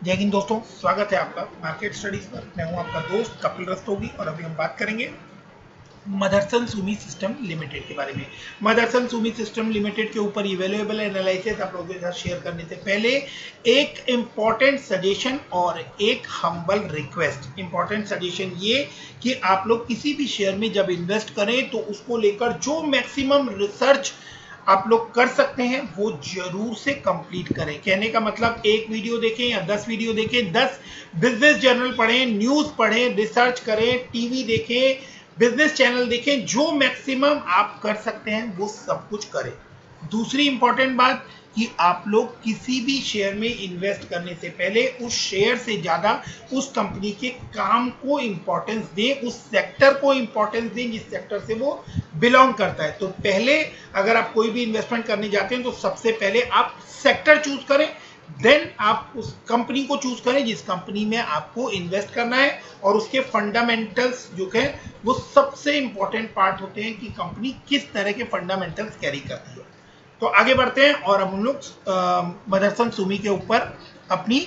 जय हिंद दोस्तों, स्वागत है आपका मार्केट स्टडीज पर। मैं हूं आपका दोस्त कपिल रस्तोगी और अभी हम बात करेंगे मदरसन सुमी सिस्टम लिमिटेड के बारे में। मदरसन सुमी सिस्टम लिमिटेड के ऊपर ये वैल्यूएबल एनालिसिस आप लोगों के साथ शेयर करने से पहले एक इम्पॉर्टेंट सजेशन और एक हम्बल रिक्वेस्ट। इम्पॉर्टेंट सजेशन ये कि आप लोग किसी भी शेयर में जब इन्वेस्ट करें तो उसको लेकर जो मैक्सिमम रिसर्च आप लोग कर सकते हैं वो जरूर से कंप्लीट करें। कहने का मतलब एक वीडियो देखें या 10 वीडियो देखें, 10 बिजनेस जर्नल पढ़ें, न्यूज पढ़ें, रिसर्च करें, टीवी देखें, बिजनेस चैनल देखें, जो मैक्सिमम आप कर सकते हैं वो सब कुछ करें। दूसरी इंपॉर्टेंट बात कि आप लोग किसी भी शेयर में इन्वेस्ट करने से पहले उस शेयर से ज्यादा उस कंपनी के काम को इंपॉर्टेंस दें, उस सेक्टर को इंपॉर्टेंस दें जिस सेक्टर से वो बिलोंग करता है। तो पहले अगर आप कोई भी इन्वेस्टमेंट करने जाते हैं तो सबसे पहले आप सेक्टर चूज करें, देन आप उस कंपनी को चूज करें जिस कंपनी में आपको इन्वेस्ट करना है, और उसके फंडामेंटल्स जो है वो सबसे इंपॉर्टेंट पार्ट होते हैं कि कंपनी किस तरह के फंडामेंटल्स कैरी करती है। तो आगे बढ़ते हैं और अब हम लोग मदरसन सुमी के ऊपर अपनी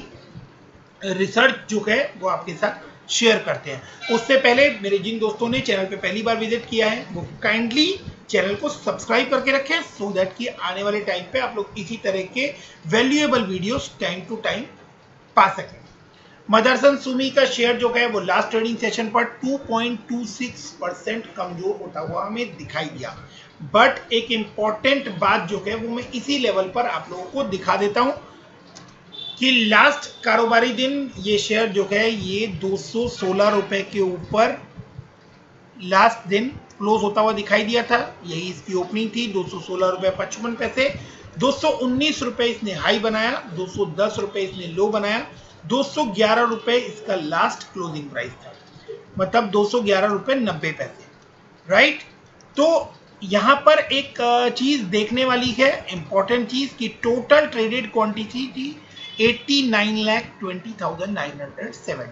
रिसर्च जो है वो आपके साथ शेयर करते हैं। उससे पहले मेरे जिन दोस्तों ने चैनल पे पहली बार विजिट किया है वो काइंडली चैनल को सब्सक्राइब करके रखें, सो दैट कि आने वाले टाइम पे आप लोग इसी तरह के valuable videos time to time पा सकें। मदरसन सुमी का शेयर जो है वो लास्ट ट्रेडिंग सेशन पर 2.26% कमजोर होता हुआ हमें दिखाई दिया, बट एक इंपॉर्टेंट बात जो है वो मैं इसी लेवल पर आप लोगों को दिखा देता हूं कि लास्ट कारोबारी दिन ये शेयर जो है ये 216 रुपए के ऊपर लास्ट दिन क्लोज होता हुआ दिखाई दिया था। यही इसकी ओपनिंग थी, 216 रुपए 55 पैसे। 219 रुपए इसने हाई बनाया, 210 रुपए इसने लो बनाया, 211 रुपए इसका लास्ट क्लोजिंग प्राइस था, मतलब 211 रुपए 90 पैसे, राइट। तो यहां पर एक चीज देखने वाली है, इंपॉर्टेंट चीज, कि टोटल ट्रेडेड क्वांटिटी थी 89,20,970,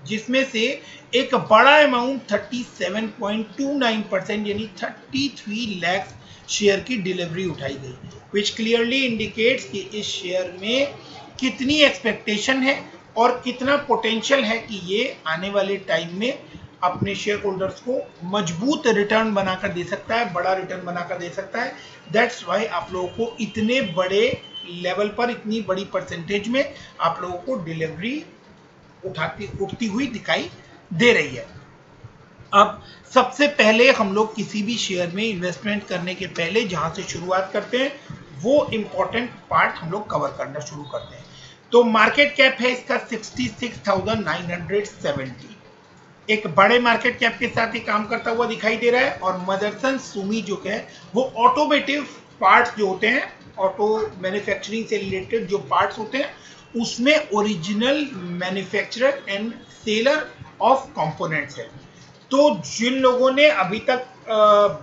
जिसमें से एक बड़ा अमाउंट 37.29% यानी 33 लाख शेयर की डिलीवरी उठाई गई, विच क्लियरली इंडिकेट्स कि इस शेयर में कितनी एक्सपेक्टेशन है और कितना पोटेंशियल है कि ये आने वाले टाइम में अपने शेयर होल्डर्स को मजबूत रिटर्न बनाकर दे सकता है, बड़ा रिटर्न बनाकर दे सकता है। दैट्स वाई आप लोगों को इतने बड़े लेवल पर, इतनी बड़ी परसेंटेज में आप लोगों को डिलीवरी उठती हुई दिखाई दे रही है। अब सबसे पहले हम लोग किसी भी शेयर में इन्वेस्टमेंट करने के पहले जहां से शुरुआत करते हैं वो इंपॉर्टेंट पार्ट हम लोग कवर करना शुरू करते हैं। तो मार्केट कैप है इसका 66,970, एक बड़े मार्केट कैप के साथ ही काम करता हुआ दिखाई दे रहा है। और मदरसन सुमी जो है वो ऑटोमेटिव पार्ट्स जो होते हैं, ऑटो मैन्युफैक्चरिंग से रिलेटेड जो पार्ट्स होते हैं उसमें original manufacturer and seller of components है। तो जिन लोगों ने अभी तक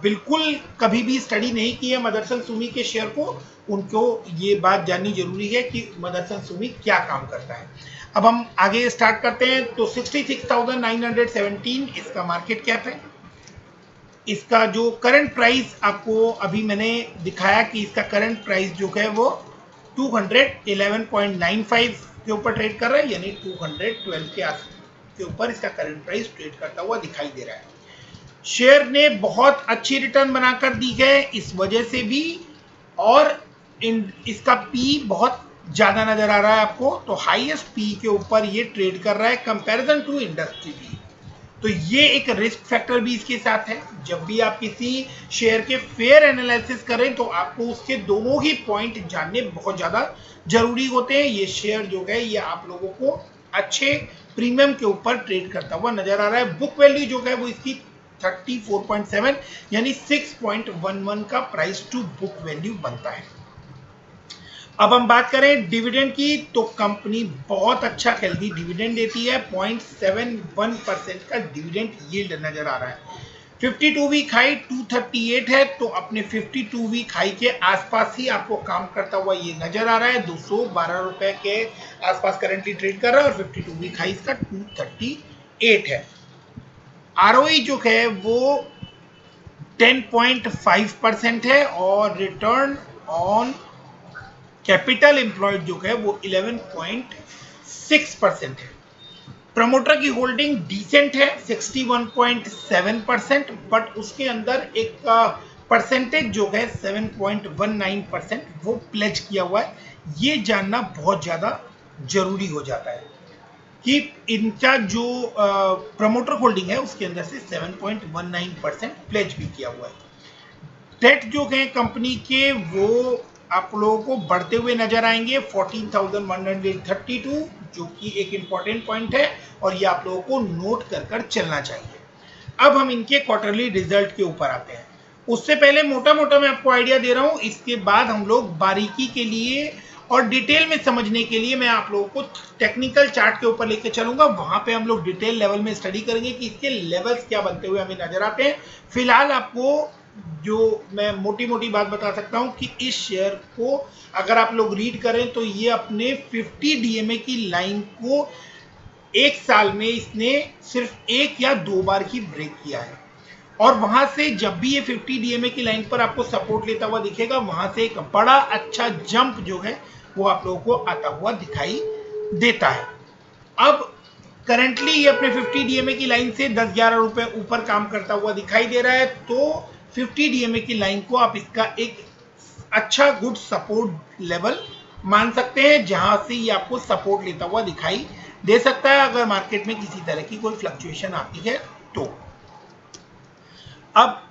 बिल्कुल कभी भी स्टडी नहीं की है मदरसन सुमी के शेयर को, उनको ये बात जाननी जरूरी है कि मदरसन सुमी क्या काम करता है। अब हम आगे स्टार्ट करते हैं। तो 66,917 इसका मार्केट कैप है। इसका जो करंट प्राइस आपको अभी मैंने दिखाया कि इसका करंट प्राइस जो है वो 211.95 के ऊपर ट्रेड कर रहा है, यानी 212 के ऊपर इसका करंट प्राइस ट्रेड करता हुआ दिखाई दे रहा है। शेयर ने बहुत अच्छी रिटर्न बनाकर दी है इस वजह से भी, और इसका पी बहुत ज्यादा नजर आ रहा है आपको। तो हाईएस्ट पी के ऊपर ये ट्रेड कर रहा है कंपैरिजन टू इंडस्ट्री पी। तो ये एक रिस्क फैक्टर भी इसके साथ है। जब भी आप किसी शेयर के फेयर एनालिसिस करें तो आपको उसके दोनों ही पॉइंट जानने बहुत ज्यादा जरूरी होते हैं। ये शेयर जो है ये आप लोगों को अच्छे प्रीमियम के ऊपर ट्रेड करता हुआ नजर आ रहा है। बुक वैल्यू जो है वो इसकी 34.7 यानी 6.11 का प्राइस टू बुक वैल्यू बनता है। अब हम बात करें डिविडेंड की, तो कंपनी बहुत अच्छा हेल्दी डिविडेंड देती है, 0.71% का डिविडेंड यील्ड नजर आ रहा है। 52 वीक हाई 238 है, तो अपने 52 वीक हाई के आसपास ही आपको काम करता हुआ ये नजर आ रहा है। 212 रुपए के आसपास करंटली ट्रेड कर रहा है और 52 वीक हाई इसका 238 है। आरओई जो है वो 10.5% है और रिटर्न ऑन कैपिटल एम्प्लॉयड जो है वो 11.6 6% है। प्रमोटर की होल्डिंग डिसेंट है 61.7%, बट उसके अंदर एक परसेंटेज जो है 7.19% वो प्लेज किया हुआ है। ये जानना बहुत ज़्यादा जरूरी हो जाता है कि इनका जो प्रमोटर होल्डिंग है उसके अंदर से 7.19% प्लेज भी किया हुआ है। डेट जो है कंपनी के वो आप लोगों को बढ़ते हुए नजर आएंगे 14,132, जो कि एक इंपॉर्टेंट पॉइंट है और ये आप लोगों को नोट कर चलना चाहिए। अब हम इनके क्वार्टरली रिजल्ट के ऊपर आते हैं। उससे पहले मोटा मोटा मैं आपको आइडिया दे रहा हूं, इसके बाद हम लोग बारीकी के लिए और डिटेल में समझने के लिए मैं आप लोगों को टेक्निकल चार्ट के ऊपर लेके चलूंगा। वहां पे हम लोग डिटेल लेवल में स्टडी करेंगे कि इसके लेवल्स क्या बनते हुए हमें नजर आते हैं। फिलहाल आपको जो मैं मोटी मोटी बात बता सकता हूं कि इस शेयर को अगर आप लोग रीड करें तो ये अपने 50 डीएमए की लाइन को एक साल में इसने सिर्फ एक या दो बार ही ब्रेक किया है, और वहां से जब भी ये 50 डीएमए की लाइन पर आपको सपोर्ट लेता हुआ दिखेगा, वहां से एक बड़ा अच्छा जंप जो है वो आप लोगों को आता हुआ दिखाई देता है। अब करंटली ये अपने 50 डीएमए की लाइन से 10-11 रुपए ऊपर काम करता हुआ दिखाई दे रहा है, तो 50 डीएमए की लाइन को आप इसका एक अच्छा गुड सपोर्ट लेवल मान सकते हैं, जहां से ये आपको सपोर्ट लेता हुआ दिखाई दे सकता है अगर मार्केट में किसी तरह की कोई फ्लक्चुएशन आती है तो। अब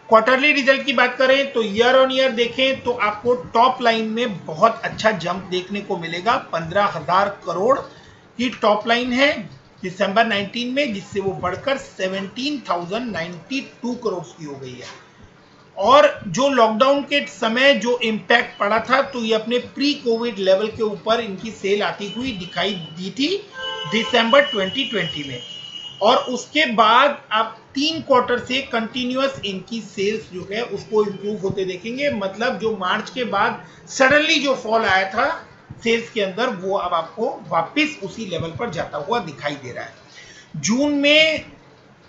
क्वार्टरली रिजल्ट की बात करें तो ईयर ऑन ईयर देखें तो आपको टॉप लाइन में बहुत अच्छा जंप देखने को मिलेगा। 15,000 करोड़ की टॉप लाइन है दिसंबर 19 में, जिससे वो बढ़कर 17,092 करोड़ की हो गई है। और जो लॉकडाउन के समय जो इम्पैक्ट पड़ा था, तो ये अपने प्री कोविड लेवल के ऊपर इनकी सेल आती हुई दिखाई दी थी दिसंबर 2020 में, और उसके बाद आप 3 क्वार्टर से कंटिन्यूअस इनकी सेल्स जो है उसको इंप्रूव होते देखेंगे। मतलब जो मार्च के बाद सडनली जो फॉल आया था सेल्स के अंदर, वो अब आपको वापस उसी लेवल पर जाता हुआ दिखाई दे रहा है। जून में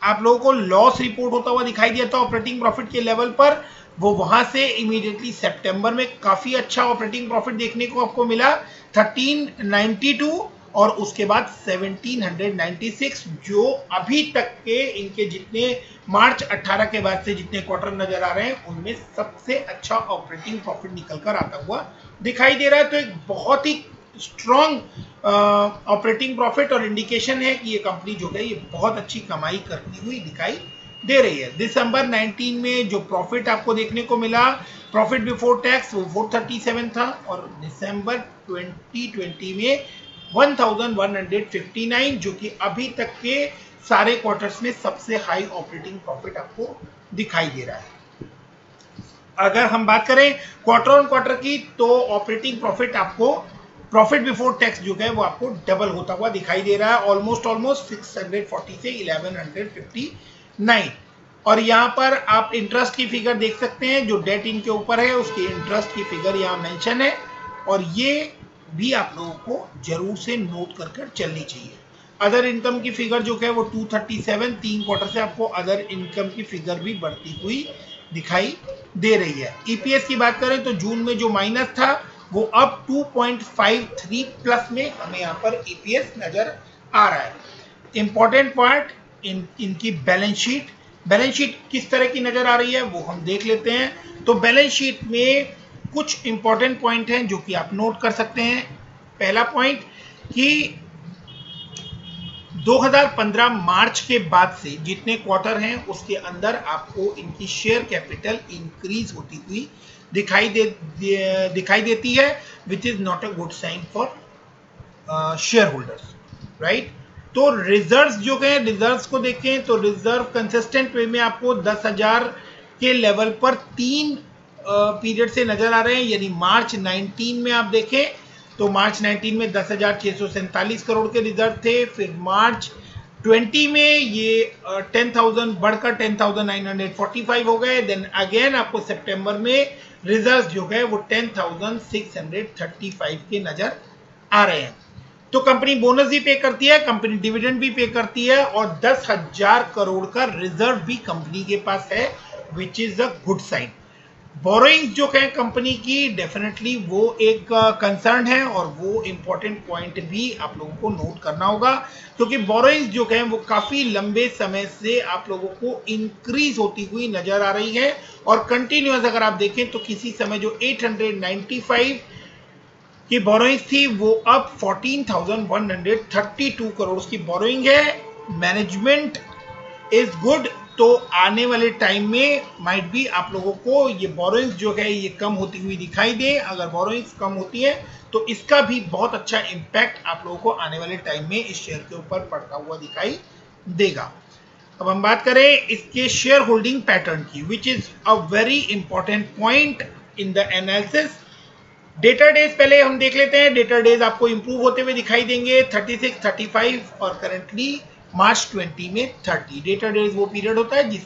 आप लोगों को लॉस रिपोर्ट होता हुआ दिखाई दिया था ऑपरेटिंग प्रॉफिट के लेवल पर, वो वहां से इमीडिएटली सितंबर में काफी अच्छा ऑपरेटिंग प्रॉफिट देखने को आपको मिला 1392, और उसके बाद 1796, जो अभी तक के इनके जितने मार्च 18 के बाद से जितने क्वार्टर नजर आ रहे हैं उनमें सबसे अच्छा ऑपरेटिंग प्रॉफिट निकल कर आता हुआ दिखाई दे रहा है। तो एक बहुत ही स्ट्रॉन्ग ऑपरेटिंग प्रॉफिट और इंडिकेशन है कि ये कंपनी जो है ये बहुत अच्छी कमाई करती हुई दिखाई दे रही है। दिसंबर 19 में जो प्रॉफिट आपको देखने को मिला, प्रॉफिट बिफोर टैक्स, वो 437 था, और दिसंबर 2020 में 1159, जो कि अभी तक के सारे क्वार्टर्स में सबसे हाई ऑपरेटिंग प्रॉफिट आपको दिखाई दे रहा है। अगर हम बात करें क्वार्टर ऑन क्वार्टर की, तो ऑपरेटिंग प्रॉफिट आपको प्रॉफिट बिफोर टैक्स जो है वो आपको डबल होता हुआ दिखाई दे रहा है, ऑलमोस्ट 640 से 1159। और यहाँ पर आप इंटरेस्ट की फिगर देख सकते हैं, जो डेट इनके ऊपर है उसकी इंटरेस्ट की फिगर यहाँ मेंशन है, और ये भी आप लोगों को जरूर से नोट कर चलनी चाहिए। अदर इनकम की फिगर जो है वो 237, 3 क्वार्टर से आपको अदर इनकम की फिगर भी बढ़ती हुई दिखाई दे रही है। ईपीएस की बात करें तो जून में जो माइनस था वो अब 2.53 प्लस में हमें यहाँ पर ईपीएस नजर आ रहा है। इंपॉर्टेंट पार्ट इनकी बैलेंस शीट किस तरह की नजर आ रही है वो हम देख लेते हैं। तो बैलेंस शीट में कुछ इंपॉर्टेंट पॉइंट हैं जो कि आप नोट कर सकते हैं। पहला पॉइंट कि 2015 मार्च के बाद से जितने क्वार्टर हैं उसके अंदर आपको इनकी शेयर कैपिटल इंक्रीज होती हुई दिखाई देती है, which is not a good sign for shareholders, right. तो रिजर्व्स जो है, रिजर्व्स को देखें तो रिजर्व कंसिस्टेंट वे में आपको 10,000 के लेवल पर 3 पीरियड से नजर आ रहे हैं। यानी मार्च 19 में आप देखें तो मार्च 19 में 10,647 करोड़ के रिजर्व थे, फिर मार्च 20 में ये 10,000 बढ़कर 10,945 हो गए। देन अगेन आपको सितंबर में रिजर्व जो है वो 10,635 के नजर आ रहे हैं। तो कंपनी बोनस भी पे करती है, कंपनी डिविडेंड भी पे करती है, और 10,000 करोड़ का रिजर्व भी कंपनी के पास है, which is a good sign. Borrowings जो है कंपनी की डेफिनेटली वो एक कंसर्न है और वो इंपॉर्टेंट पॉइंट भी आप लोगों को नोट करना होगा, क्योंकि बोरोइंग्स जो है वो काफी लंबे समय से आप लोगों को इंक्रीज होती हुई नजर आ रही है और कंटिन्यूअस अगर आप देखें तो किसी समय जो 895 की बोरोइंग थी वो अब 14,132 करोड़ की बोरोइंग है। मैनेजमेंट इज गुड, तो आने वाले टाइम में माइट भी आप लोगों को ये बोरोइंग्स जो है ये कम होती हुई दिखाई दे। अगर बोरोइंग्स कम होती है तो इसका भी बहुत अच्छा इंपैक्ट आप लोगों को आने वाले टाइम में इस शेयर के ऊपर पड़ता हुआ दिखाई देगा। अब हम बात करें इसके शेयर होल्डिंग पैटर्न की, विच is a very important point in the analysis. Data days पहले हम देख लेते हैं। डेटा डेज आपको इंप्रूव होते हुए दिखाई देंगे 36, 35 और करंटली मार्च 20 में 30। डेटा डेज वो पीरियड होता है जिस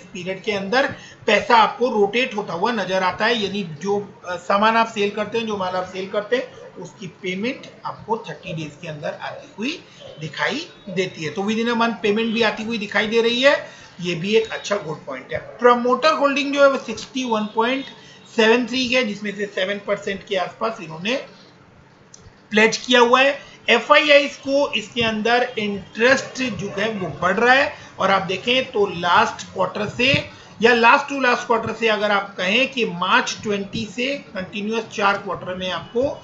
पीरियड के अंदर पैसा आपको रोटेट होता हुआ नजर आता है, यानी जो सामान आप सेल करते हैं, जो माल आप सेल करते हैं, उसकी पेमेंट आपको 30 डेज के अंदर आती हुई दिखाई देती है। तो with in a month payment भी आती हुई दिखाई दे रही है, ये भी एक अच्छा गुड पॉइंट है। प्रमोटर होल्डिंग जो है वो 61.73 है, जिसमें से 7% के आसपास इन्होंने प्लेज किया हुआ है। एफआईआईस को इसके अंदर इंटरेस्ट जो है वो बढ़ रहा है और आप देखें तो लास्ट क्वार्टर से या लास्ट टू लास्ट क्वार्टर से अगर आप कहें कि मार्च 20 से कंटिन्यूअस 4 क्वार्टर में आपको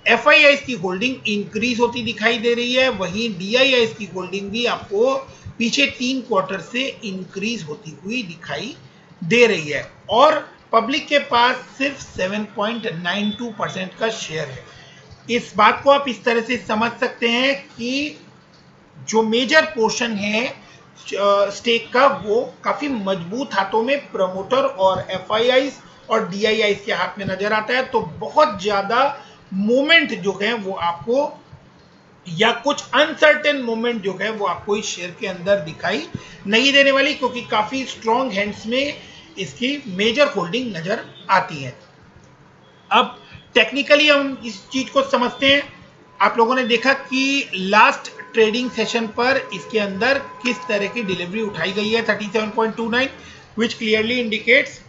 एफआईआईस की होल्डिंग इंक्रीज होती दिखाई दे रही है, वहीं डीआईआईस की होल्डिंग भी आपको पीछे 3 क्वार्टर से इंक्रीज होती हुई दिखाई दे रही है और पब्लिक के पास सिर्फ 7.92% का शेयर है। इस बात को आप इस तरह से समझ सकते हैं कि जो मेजर पोर्शन है स्टेक का वो काफी मजबूत हाथों में प्रमोटर और एफआईआईस और डीआईआईस के हाथ में नजर आता है। तो बहुत ज्यादा मूवमेंट जो है वो आपको या कुछ अनसर्टेन मूवमेंट जो है वो आपको इस शेयर के अंदर दिखाई नहीं देने वाली, क्योंकि काफी स्ट्रॉन्ग हैंड्स में इसकी मेजर होल्डिंग नजर आती है। अब टेक्निकली हम इस चीज को समझते हैं। आप लोगों ने देखा कि लास्ट ट्रेडिंग सेशन पर इसके अंदर किस तरह की डिलीवरी उठाई गई है 37.29, विच क्लियरली इंडिकेट्स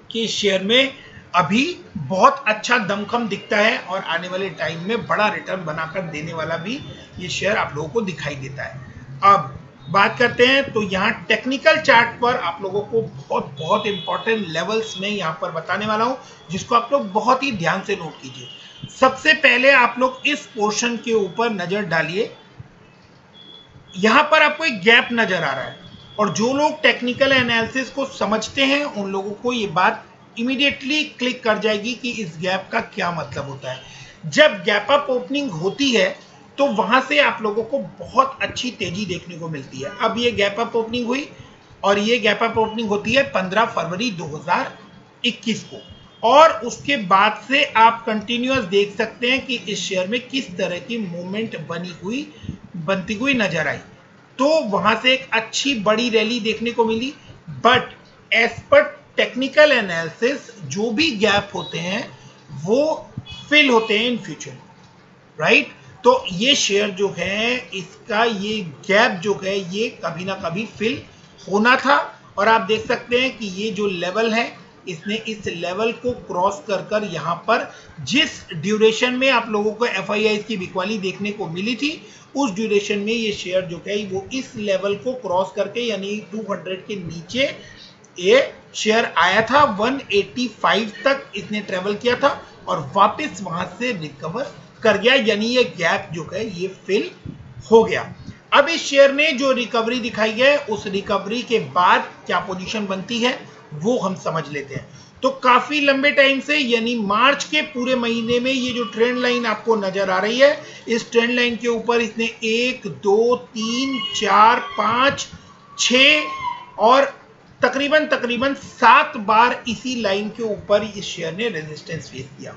कि शेयर में अभी बहुत अच्छा दमखम दिखता है और आने वाले टाइम में बड़ा रिटर्न बनाकर देने वाला भी ये शेयर आप लोगों को दिखाई देता है। अब बात करते हैं तो यहाँ टेक्निकल चार्ट पर आप लोगों को बहुत बहुत इंपॉर्टेंट लेवल्स में यहाँ पर बताने वाला हूँ, जिसको आप लोग बहुत ही ध्यान से नोट कीजिए। सबसे पहले आप लोग इस पोर्शन के ऊपर नजर डालिए, यहाँ पर आपको एक गैप नजर आ रहा है और जो लोग टेक्निकल एनालिसिस को समझते हैं उन लोगों को ये बात इमीडिएटली क्लिक कर जाएगी कि इस गैप का क्या मतलब होता है। जब गैप अप ओपनिंग होती है तो वहां से आप लोगों को बहुत अच्छी तेजी देखने को मिलती है। अब ये गैप अप ओपनिंग हुई और ये गैप अप ओपनिंग होती है 15 फरवरी 2021 को और उसके बाद से आप कंटिन्यूअस देख सकते हैं कि इस शेयर में किस तरह की मूवमेंट बनती हुई नजर आई। तो वहां से एक अच्छी बड़ी रैली देखने को मिली, but as per technical analysis जो भी गैप होते हैं वो फिल होते हैं इन फ्यूचर, राइट। तो ये शेयर जो है इसका ये गैप जो है ये कभी ना कभी फिल होना था और आप देख सकते हैं कि ये जो लेवल है इसने इस लेवल को क्रॉस कर यहाँ पर जिस ड्यूरेशन में आप लोगों को एफआईआईस की बिकवाली देखने को मिली थी उस ड्यूरेशन में ये शेयर जो है वो इस लेवल को क्रॉस करके यानी 200 के नीचे ये शेयर आया था। 185 तक इसने ट्रेवल किया था और वापस वहां से रिकवर कर गया, यानी ये गैप जो है ये फिल हो गया। अब इस शेयर ने जो रिकवरी दिखाई है उस रिकवरी के बाद क्या पोजीशन बनती है वो हम समझ लेते हैं। तो काफी लंबे टाइम से यानी मार्च के पूरे महीने में ये जो ट्रेंड लाइन आपको नजर आ रही है इस ट्रेंड लाइन के ऊपर इसने 1 2 3 4 5 6 और तकरीबन 7 बार इसी लाइन के ऊपर इस शेयर ने रेजिस्टेंस फेस किया।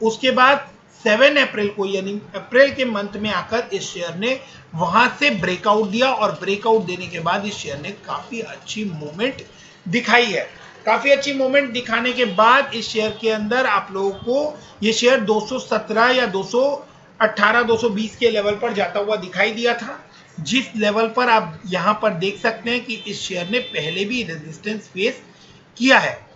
उसके बाद 7 अप्रैल को यानी अप्रैल के मंथ में आकर इस शेयर ने वहां से ब्रेकआउट दिया और ब्रेकआउट देने के बाद इस शेयर ने काफी अच्छी मूवमेंट दिखाई है। काफी अच्छी मूवमेंट दिखाने के बाद इस शेयर के अंदर आप लोगों को ये शेयर 217 या 218 220 के लेवल पर जाता हुआ दिखाई दिया था, जिस लेवल पर आप यहां पर देख सकते हैं कि इस शेयर ने पहले भी रेजिस्टेंस फेस किया है।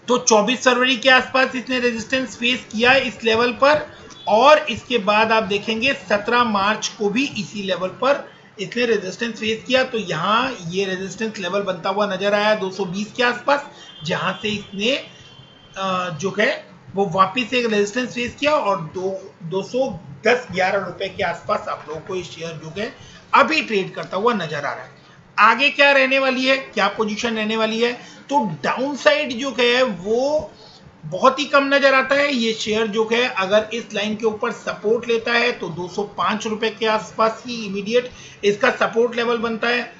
तो 24 फरवरी के आसपास इसने रेजिस्टेंस फेस किया इस लेवल पर, और इसके बाद आप देखेंगे 17 मार्च को भी इसी लेवल पर इसने रेजिस्टेंस फेस किया। तो यहाँ ये रेजिस्टेंस लेवल बनता हुआ नजर आया 220 के आसपास, जहां से इसने जो है वो वापिस एक रेजिस्टेंस फेस किया और 210-11 रुपए के आसपास आप लोगों को ये शेयर जो है अभी ट्रेड करता हुआ नजर आ रहा है। आगे क्या रहने वाली है, क्या पोजीशन रहने वाली है, तो डाउन साइड जो है वो बहुत ही कम नजर आता है। ये शेयर जो है अगर इस लाइन के ऊपर सपोर्ट लेता है तो 205 रुपए के आसपास ही इमीडिएट इसका सपोर्ट लेवल बनता है।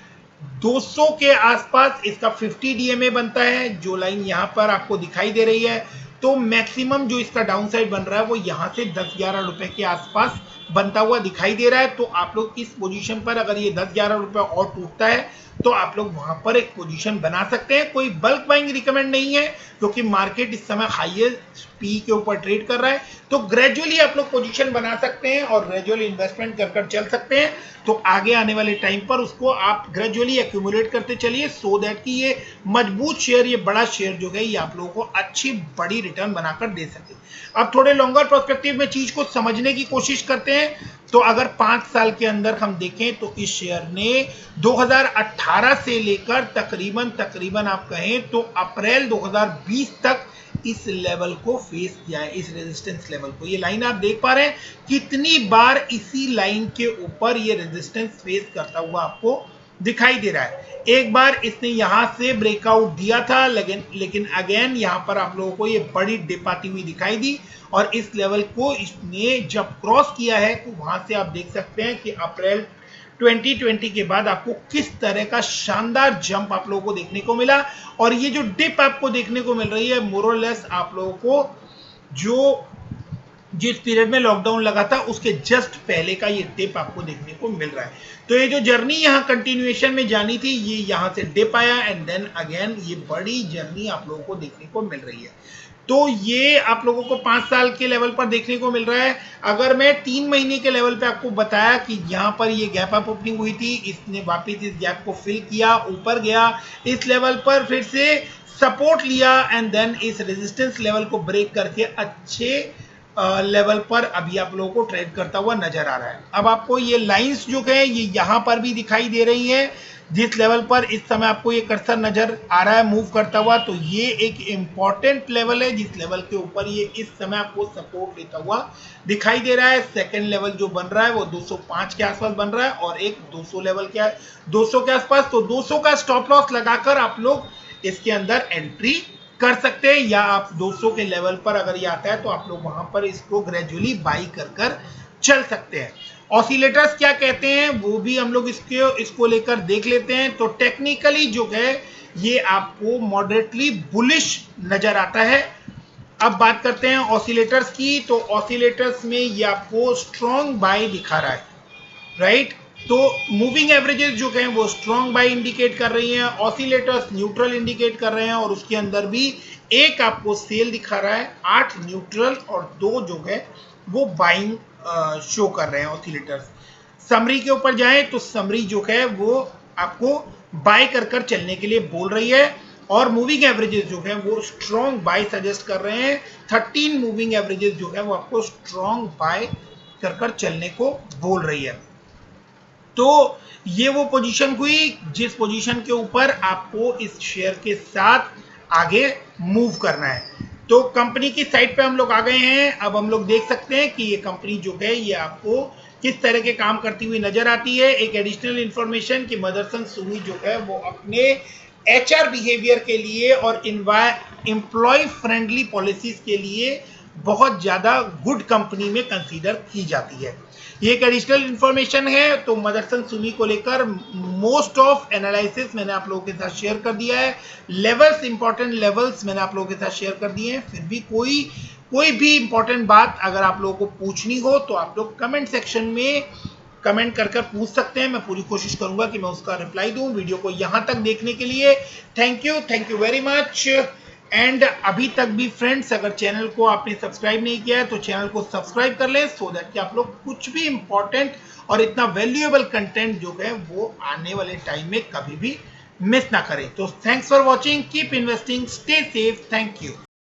200 के आसपास इसका 50 डीएमए बनता है, जो लाइन यहां पर आपको दिखाई दे रही है। तो मैक्सिमम जो इसका डाउन साइड बन रहा है वो यहां से 10-11 रुपए के आसपास बनता हुआ दिखाई दे रहा है। तो आप लोग इस पोजीशन पर अगर ये 10-11 रुपए और टूटता है तो आप लोग वहां पर एक पोजीशन बना सकते हैं। कोई बल्क बाइंग रिकमेंड नहीं है क्योंकि मार्केट इस समय हाईएस्ट पी के ऊपर ट्रेड कर रहा है। तो ग्रेजुअली आप लोग पोजीशन बना सकते हैं और ग्रेजुअली इन्वेस्टमेंट कर चल सकते हैं। तो आगे आने वाले टाइम पर उसको आप ग्रेजुअली एक्यूमुलेट करते चलिए, सो दैट कि ये मजबूत शेयर, ये बड़ा शेयर जो है ये आप लोगों को अच्छी बड़ी रिटर्न बनाकर दे सके। अब थोड़े लॉन्गर पर्सपेक्टिव में चीज को समझने की कोशिश करते हैं। तो अगर 5 साल के अंदर हम देखें तो इस शेयर ने 2018 से लेकर तकरीबन आप कहें तो अप्रैल 2020 तक इस लेवल को फेस किया है, इस रेजिस्टेंस लेवल को। ये लाइन आप देख पा रहे हैं कितनी बार इसी लाइन के ऊपर ये रेजिस्टेंस फेस करता हुआ आपको दिखाई दे रहा है। एक बार इसने यहां से ब्रेकआउट दिया था, लेकिन अगेन यहां पर आप लोगों को ये बड़ी डिप आती हुई दिखाई दी, और इस लेवल को इसने जब क्रॉस किया है तो वहां से आप देख सकते हैं कि अप्रैल 2020 के बाद आपको किस तरह का शानदार जंप आप लोगों को देखने को मिला। और ये जो डिप आपको देखने को मिल रही है मोर और लेस आप लोगों को जो जिस पीरियड में लॉकडाउन लगा था उसके जस्ट पहले का ये डिप आपको देखने को मिल रहा है। तो ये जो जर्नी यहाँ कंटिन्यूएशन में जानी थी, ये यहाँ से डिप आया एंड देन अगेन ये बड़ी जर्नी आप लोगों को देखने को मिल रही है। तो ये आप लोगों को 5 साल के लेवल पर देखने को मिल रहा है। अगर मैं 3 महीने के लेवल पे आपको बताया कि यहाँ पर ये गैप अप ओपनिंग हुई थी, इसने वापस इस गैप को फिल किया, ऊपर गया, इस लेवल पर फिर से सपोर्ट लिया एंड देन इस रेजिस्टेंस लेवल को ब्रेक करके अच्छे लेवल पर अभी आप लोगों को ट्रेड करता हुआ नजर आ रहा है। अब आपको ये लाइंस जो है ये यहाँ पर भी दिखाई दे रही हैं, जिस लेवल पर इस समय आपको ये कर्सर नजर आ रहा है मूव करता हुआ, तो ये एक इंपॉर्टेंट लेवल है जिस लेवल के ऊपर ये इस समय आपको सपोर्ट लेता हुआ दिखाई दे रहा है। सेकंड लेवल जो बन रहा है वो 205 के आसपास बन रहा है और एक 200 लेवल के 200 के आसपास। तो 200 का स्टॉप लॉस लगाकर आप लोग इसके अंदर एंट्री कर सकते हैं, या आप 200 के लेवल पर अगर ये आता है तो आप लोग वहां पर इसको ग्रेजुअली बाई कर चल सकते हैं। ऑसिलेटर्स क्या कहते हैं वो भी हम लोग इसको लेकर देख लेते हैं। तो टेक्निकली जो है ये आपको मॉडरेटली बुलिश नजर आता है। अब बात करते हैं ऑसिलेटर्स की। तो ऑसिलेटर्स में ये आपको स्ट्रॉन्ग बाय दिखा रहा है, राइट। तो मूविंग एवरेजेस जो हैं वो स्ट्रॉन्ग बाय इंडिकेट कर रही हैं, ऑसिलेटर्स न्यूट्रल इंडिकेट कर रहे हैं, और उसके अंदर भी एक आपको सेल दिखा रहा है, 8 न्यूट्रल और 2 जो है वो बाइंग शो कर रहे हैं ऑसिलेटर्स। समरी के ऊपर जाएं तो समरी जो है वो आपको बाय कर चलने के लिए बोल रही है, और मूविंग एवरेजेस जो है वो स्ट्रॉन्ग बाय सजेस्ट कर रहे हैं। 13 मूविंग एवरेजेस जो है वो आपको स्ट्रॉन्ग बाय कर चलने को बोल रही है। तो ये वो पोजीशन हुई जिस पोजीशन के ऊपर आपको इस शेयर के साथ आगे मूव करना है। तो कंपनी की साइट पे हम लोग आ गए हैं। अब हम लोग देख सकते हैं कि ये कंपनी जो है ये आपको किस तरह के काम करती हुई नजर आती है। एक एडिशनल इंफॉर्मेशन कि मदरसन सुमी जो है वो अपने HR बिहेवियर के लिए और एम्प्लॉय फ्रेंडली पॉलिसीज के लिए बहुत ज्यादा गुड कंपनी में कंसीडर की जाती है। ये एक एडिशनल इंफॉर्मेशन है। तो मदरसन सुमी को लेकर मोस्ट ऑफ एनालिसिस मैंने आप लोगों के साथ शेयर कर दिया है। लेवल्स, इंपॉर्टेंट लेवल्स मैंने आप लोगों के साथ शेयर कर दिए हैं। फिर भी कोई भी इंपॉर्टेंट बात अगर आप लोगों को पूछनी हो तो आप लोग कमेंट सेक्शन में कमेंट कर पूछ सकते हैं। मैं पूरी कोशिश करूंगा कि मैं उसका रिप्लाई दूं। वीडियो को यहां तक देखने के लिए thank you very much. And अभी तक भी फ्रेंड्स अगर चैनल को आपने सब्सक्राइब नहीं किया है तो चैनल को सब्सक्राइब कर लें, सो दैट कि आप लोग कुछ भी इंपॉर्टेंट और इतना वैल्यूएबल कंटेंट जो है वो आने वाले टाइम में कभी भी मिस ना करें। तो thanks for watching, keep investing, stay safe, thank you.